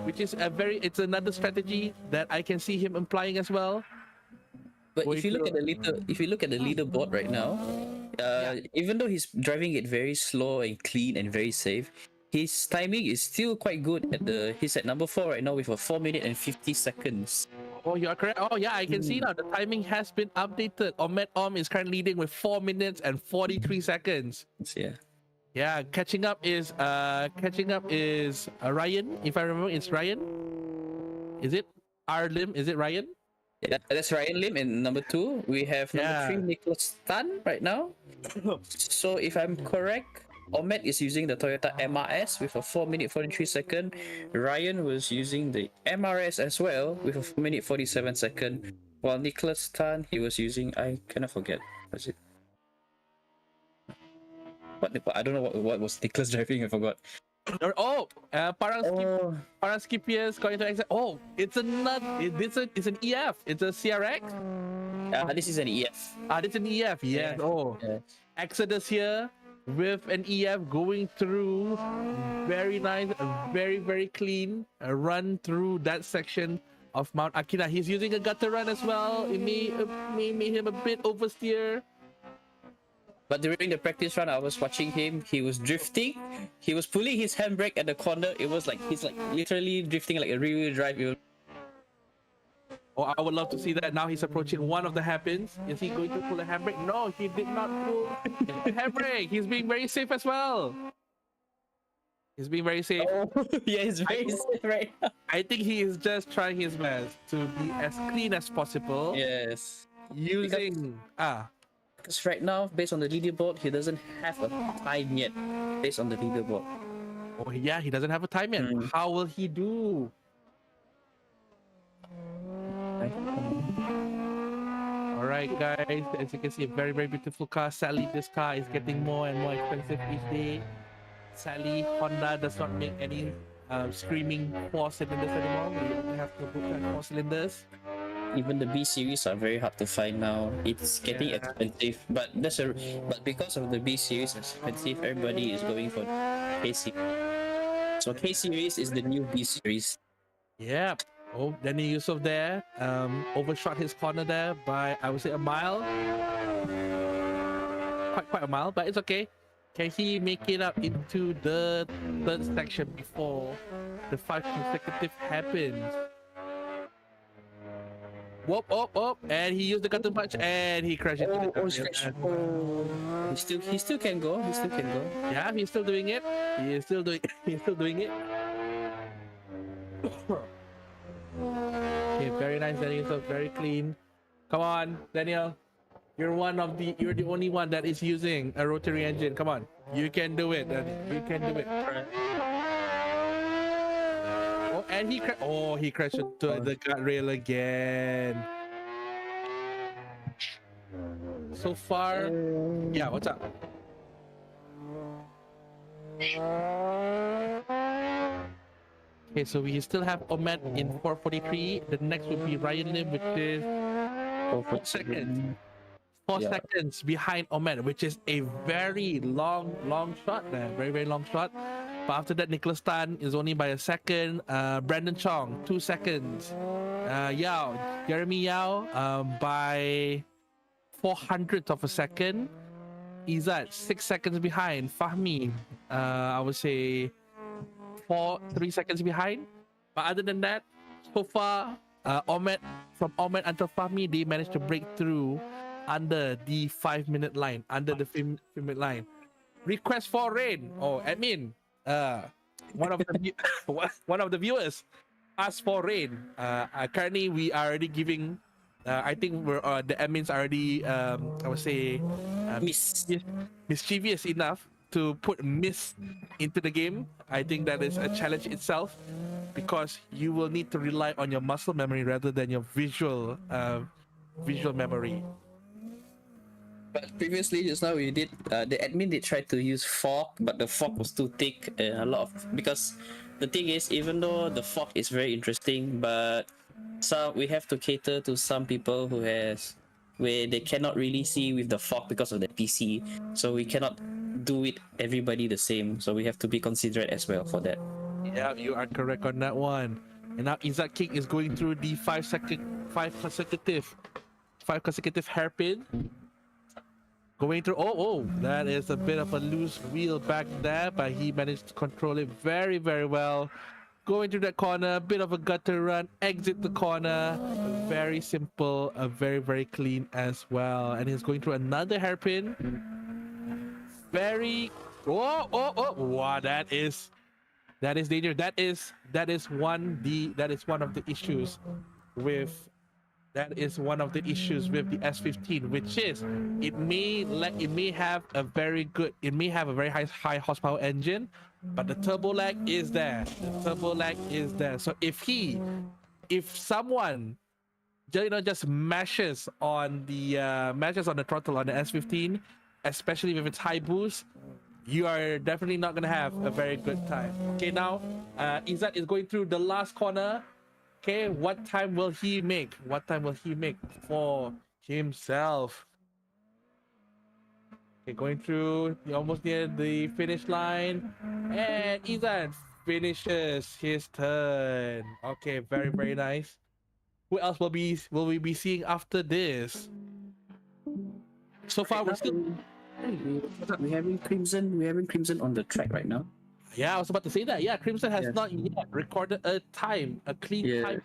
which is it's another strategy that I can see him applying as well. But if you look at the leaderboard right now, even though he's driving it very slow and clean and very safe, his timing is still quite good. He's at number 4 right now with a 4 minute and 50 seconds. Oh, you are correct. Oh yeah, I can see now the timing has been updated. Ahmed is currently leading with 4 minutes and 43 seconds. Yeah. Yeah, catching up is Ryan. If I remember, it's Ryan. Is it Lim? Is it Ryan? Yeah, that's Ryan Lim. And number 2, we have number 3, Nicholas Tan right now. So if I'm correct, Ahmed is using the Toyota MRS with a 4 minute 43 second. Ryan was using the MRS as well with a 4 minute 47 second. While Nicholas Tan, he was using, I kind of forget. Was it? I don't know what was Nicholas driving. I forgot. Parang Skipius going to exit. Oh, it's an EF. It's a CRX. This is an EF. This is an EF. Yes. Oh, Yeah. Exodus here with an EF going through. Very nice, very, very clean. A run through that section of Mount Akina. He's using a gutter run as well. It may him a bit oversteer. But during the practice run, I was watching him. He was drifting. He was pulling his handbrake at the corner. It was like he's like literally drifting like a rear-wheel drive. Oh, I would love to see that. Now he's approaching one of the hairpins. Is he going to pull a handbrake? No, he did not pull the handbrake. He's being very safe as well. He's being very safe. Oh, yeah, he's very safe right now. I think he is just trying his best to be as clean as possible. Yes. Using Because right now, based on the leaderboard, he doesn't have a time yet. Based on the leaderboard. Oh yeah, he doesn't have a time yet. How will he do? All right, guys. As you can see, a very, very beautiful car. Sadly, this car is getting more and more expensive each day. Sadly, Honda does not make any screaming 4 cylinders anymore. We only have to book 4 cylinders. Even the B series are very hard to find now. It's getting expensive, but because of the B series expensive, everybody is going for K series. So K series is the new B series. Yeah. Oh, Danny Yusuf there overshot his corner there by, I would say, a mile. Quite a mile, but it's okay. Can he make it up into the third section before the 5 consecutive happens? Whoop, and he used the gutter punch and he crashed into the He still can go. Yeah, he's still doing it. He's still doing it. Okay, very nice, Daniel. So very clean. Come on, Daniel. You're the only one that is using a rotary engine. Come on. You can do it, Daniel. You can do it. Oh, and he crashed into the guardrail again. So far, yeah. What's up? Okay, so we still have Omet in 443. The next would be Ryan Lim, which is 4 seconds. 4 Yeah. seconds behind Omet, which is a very long shot there. Very, very long shot. But after that, Nicholas Tan is only by a second. Brandon Chong, 2 seconds. Jeremy Yao by 400th of a second. Izzat 6 seconds behind. Fahmi, I would say 3 seconds behind. But other than that, so far, from Omet until Fahmi, they managed to break through under the 5-minute line. Under the 5-minute line. Request for rain. Oh, admin. One of the one of the viewers asked for rain. Currently, we are already giving. I think we're the admins are already. I would say, mischievous enough to put mist into the game. I think that is a challenge itself, because you will need to rely on your muscle memory rather than your visual memory. But previously, just now we did the admin did try to use fog, but the fog was too thick. Because the thing is, even though the fog is very interesting, but we have to cater to some people where they cannot really see with the fog because of the PC. So we cannot do it everybody the same. So we have to be considerate as well for that. Yeah, you are correct on that one. And now Izzat King is going through the 5 consecutive hairpin. Going through, that is a bit of a loose wheel back there, but he managed to control it very, very well. Going through that corner, bit of a gutter run, exit the corner. Very simple, very, very clean as well. And he's going through another hairpin. Very, wow, that is dangerous. That is one of the issues with. That is one of the issues with the S15, which is it may have a very high horsepower engine, but the turbo lag is there. So if someone just mashes on the throttle on the S15, especially with its high boost, you are definitely not gonna have a very good time. Okay, now Izzat is going through the last corner. Okay, what time will he make? For himself? Okay, going through, almost near the finish line, and Izzat finishes his turn. Okay, very, very nice. Who else will we be seeing after this? So far, we're still. We're having Crimson on the track right now. Yeah, I was about to say that. Yeah, Crimson has not yet recorded a clean time.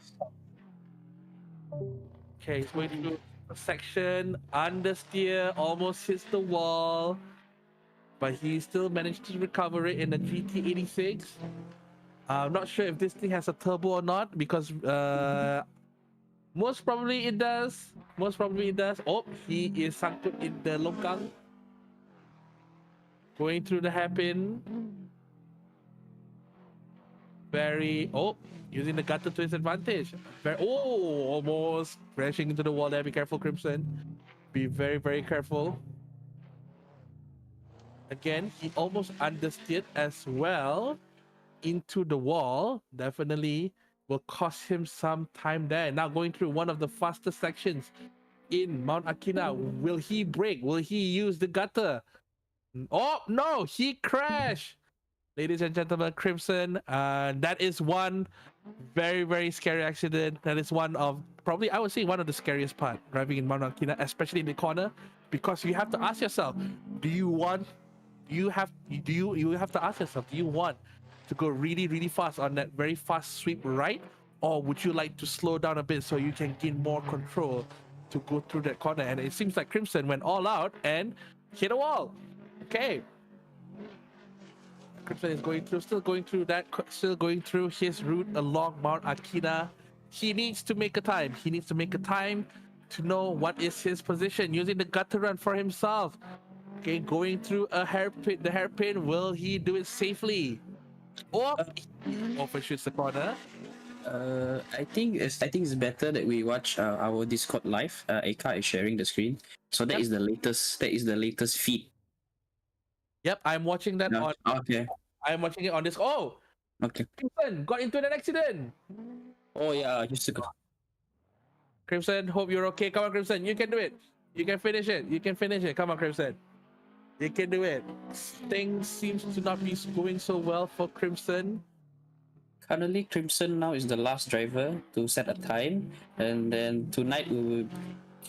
Okay, he's going through a section, understeer, almost hits the wall, but he still managed to recover it in the GT86. I'm not sure if this thing has a turbo or not, because most probably it does. Oh, he is sunk in the longkang. Going through the hairpin. Using the gutter to his advantage. Almost crashing into the wall there. Be careful, Crimson. Be very, very careful. Again, he almost understeered as well into the wall. Definitely will cost him some time there. Now going through one of the fastest sections in Mount AKINA. Will he brake? Will he use the gutter? Oh, no, he crashed. Ladies and gentlemen, Crimson, that is one very, very scary accident. That is one of probably, I would say, one of the scariest part driving in Mount AKINA, especially in the corner, because you have to ask yourself, do you want to go really, really fast on that very fast sweep right, or would you like to slow down a bit so you can gain more control to go through that corner? And it seems like Crimson went all out and hit a wall. Okay. Crimson is still going through his route along Mount AKINA. He needs to make a time. To know what is his position, using the gutter run for himself. Okay, going through the hairpin. Will he do it safely? Overshoots the corner. I think it's better that we watch our Discord live. Eka is sharing the screen. So that Yep. is the latest. That is the latest feed. Yep, I'm watching that No? on. Okay. I'm watching it on this. Oh, Okay. Crimson got into an accident. Oh yeah, just to go. Crimson, hope you're okay. Come on, Crimson, you can do it. You can finish it. You can finish it. Come on, Crimson. You can do it. Things seems to not be going so well for Crimson. Currently, Crimson now is the last driver to set a time, and then tonight we will,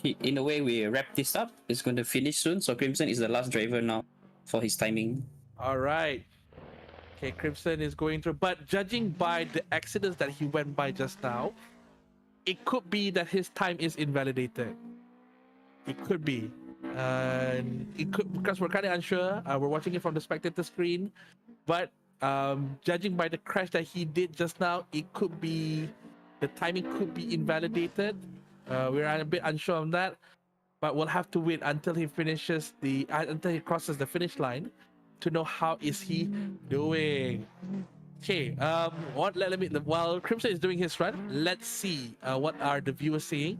in a way, we wrap this up. It's going to finish soon, so Crimson is the last driver now for his timing. All right. Okay, Crimson is going through, but judging by the accidents that he went by just now, it could be that his time is invalidated. It could be. It could, because we're kind of unsure. We're watching it from the spectator screen, but judging by the crash that he did just now, it could be the timing could be invalidated. We're a bit unsure on that, but we'll have to wait until he finishes until he crosses the finish line to know how is he doing. Okay, while Crimson is doing his run, let's see what are the viewers saying.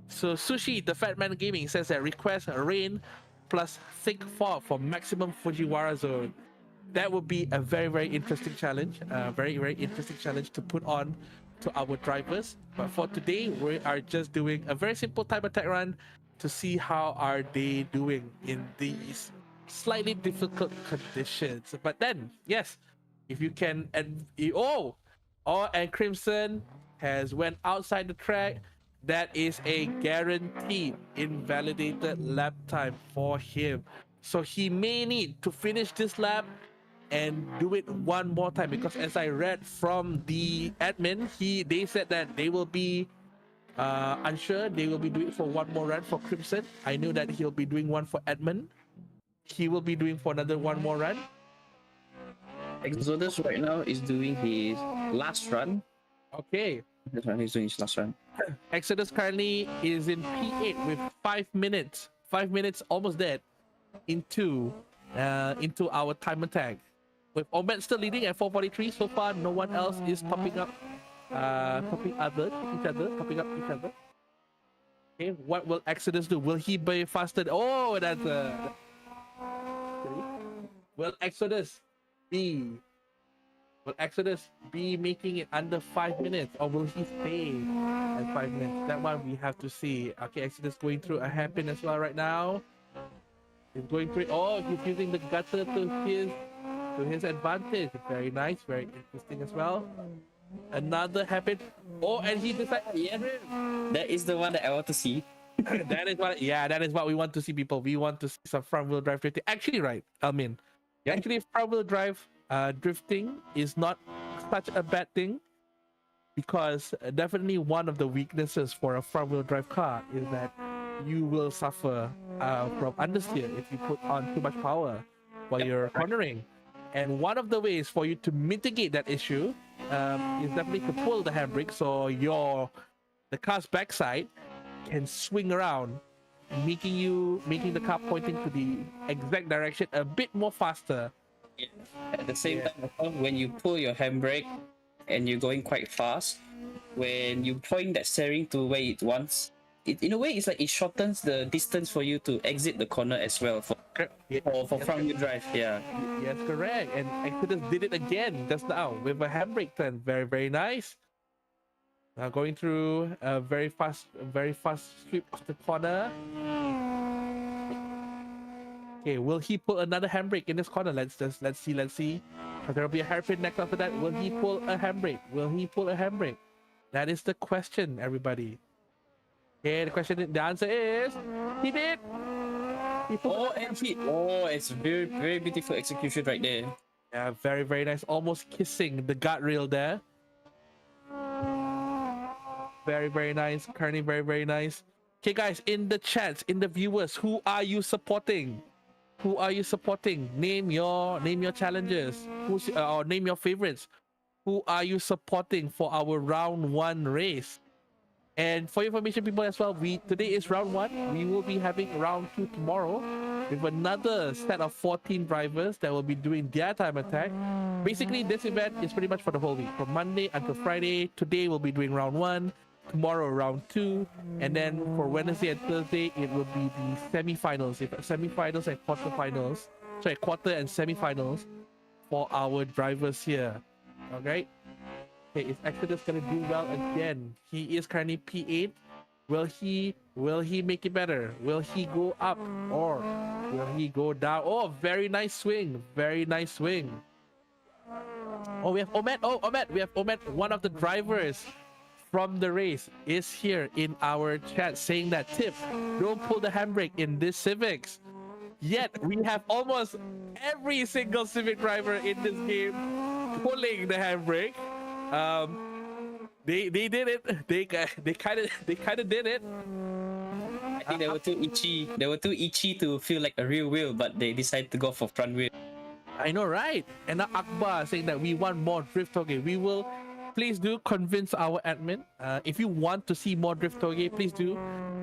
So Sushi, the Fat Man Gaming, says that request rain plus thick fog for maximum Fujiwara zone. That would be a very, very interesting challenge. Very, very interesting challenge to put on to our drivers. But for today, we are just doing a very simple time attack run to see how are they doing in these slightly difficult conditions. But then, yes, if you can, and Crimson has went outside the track. That is a guaranteed invalidated lap time for him. So he may need to finish this lap and do it one more time, because as I read from the admin, they said that they will be unsure. They will be doing for one more run for Crimson. I knew that he'll be doing one for Edmund. He will be doing for another one more run. Exodus right now is doing his last run. Okay. That's right, he's doing his last run. Exodus currently is in P8 with 5 minutes. 5 minutes almost dead into our time attack. With Omet still leading at 4:43 so far. No one else is popping up each other. Okay, what will Exodus do? Will he be faster? Oh, that's will Exodus be making it under 5 minutes, or will he stay at 5 minutes? That one we have to see. Okay, Exodus going through a hairpin as well right now. He's going through. Oh, he's using the gutter to his advantage. Very nice, very interesting as well. Another hairpin. Oh, and he decided. Yeah, that is the one that I want to see. that is what we want to see, people. We want to see some front wheel drive drifting. Actually, right, Almin. Yeah. Actually, front wheel drive drifting is not such a bad thing, because definitely one of the weaknesses for a front wheel drive car is that you will suffer from understeer if you put on too much power while you're cornering. And one of the ways for you to mitigate that issue is definitely to pull the handbrake, so the car's backside can swing around, making the car pointing to the exact direction a bit more faster. At the same time, when you pull your handbrake and you're going quite fast, when you point that steering to where it wants, in a way, it's like it shortens the distance for you to exit the corner as well for front wheel drive. Yeah. Yes, correct. And Exodus did it again just now with a handbrake turn. Very, very nice. Now going through a very fast sweep of the corner. Okay, will he pull another handbrake in this corner? Let's see. Because there'll be a hairpin next after that. Will he pull a handbrake? That is the question, everybody. Okay, the answer is he did. It's very, very beautiful execution right there. Yeah, very, very nice. Almost kissing the guardrail there. Very, very nice. Currently, very, very nice. Okay, guys, in the chats, in the viewers, who are you supporting? Name your challenges. Or name your favorites. Who are you supporting for our round 1 race? And for your information, people, as well, today is round 1. We will be having round 2 tomorrow with another set of 14 drivers that will be doing their time attack. Basically, this event is pretty much for the whole week, from Monday until Friday. Today we'll be doing round 1. tomorrow round 2, and then for Wednesday and Thursday it will be the semi-finals, semi-finals and quarter-finals. Sorry, quarter and semi-finals for our drivers here. Okay. Okay, is Exodus gonna do well again? He is currently P8. Will he make it better? Will he go up or will he go down? Oh, very nice swing. Very nice swing. Oh, we have Omet. Oh, Omet. We have Omet. One of the drivers from the race is here in our chat saying that tip, don't pull the handbrake in this Civics. Yet we have almost every single Civic driver in this game pulling the handbrake. They did it. They kind of did it. I think they were too itchy. They were too itchy to feel like a real wheel, but they decided to go for front wheel. I know, right? And now Akbar saying that we want more drift toge. We will, please do convince our admin. If you want to see more drift toge, please do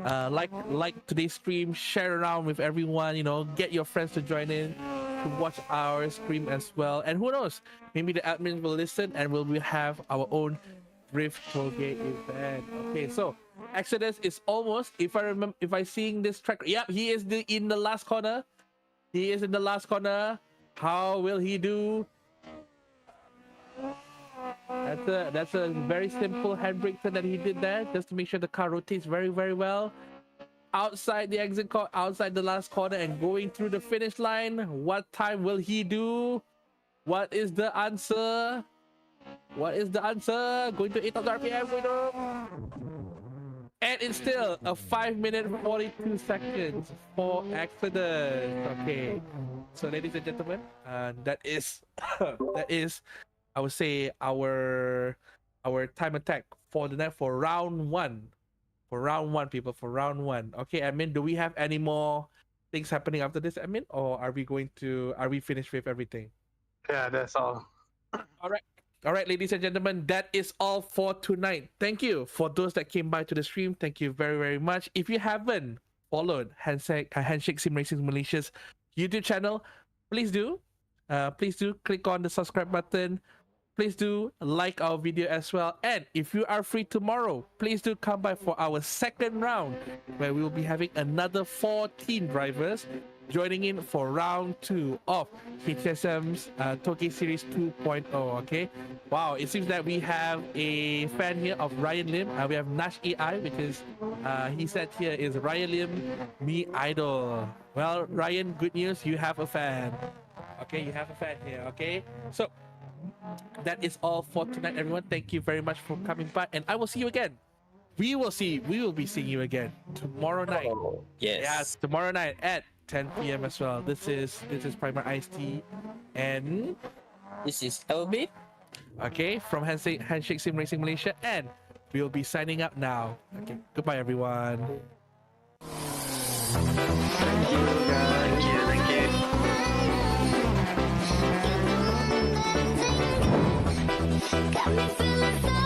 like today's stream, share around with everyone. You know, get your friends to join in to watch our stream as well. And who knows, maybe the admin will listen and we'll have our own drift toge event. Okay, so Exodus is almost, if I seeing this track, yep, he is in the last corner. He is in the last corner. How will he do? That's a very simple handbrake turn that he did there, just to make sure the car rotates very, very well. Outside the exit outside the last corner and going through the finish line. What time will he do? What is the answer? What is the answer? Going to 8,000 RPM, winner. And it's still a 5 minute 42 seconds for Exodus. Okay, so ladies and gentlemen, that is I would say our time attack for the night for round 1. For round 1, people, for round 1. Okay, admin, do we have any more things happening after this, admin, or are we finished with everything? Yeah, that's all. All right, ladies and gentlemen, that is all for tonight. Thank you for those that came by to the stream. Thank you very, very much. If you haven't followed Handshake Sim Racing Malaysia's YouTube channel, please do. Please do click on the subscribe button. Please do like our video as well. And if you are free tomorrow, please do come by for our second round, where we will be having another 14 drivers joining in for round 2 of HSM's TOGE Series 2.0. Okay, wow, it seems that we have a fan here of Ryan Lim. We have Nash AI, which is he said here is Ryan Lim, me idol. Well, Ryan, good news, you have a fan. Okay, you have a fan here. Okay, so that is all for tonight, everyone. Thank you very much for coming by, and I will see you again. We will be seeing you again tomorrow night. Oh, yes, tomorrow night at 10 p.m. as well. This is Primer Iced Tea, and this is LB. Okay, from Handshake Sim Racing Malaysia, and we'll be signing up now. Okay, goodbye, everyone. Thank you, guys. Thank you. Got me feeling so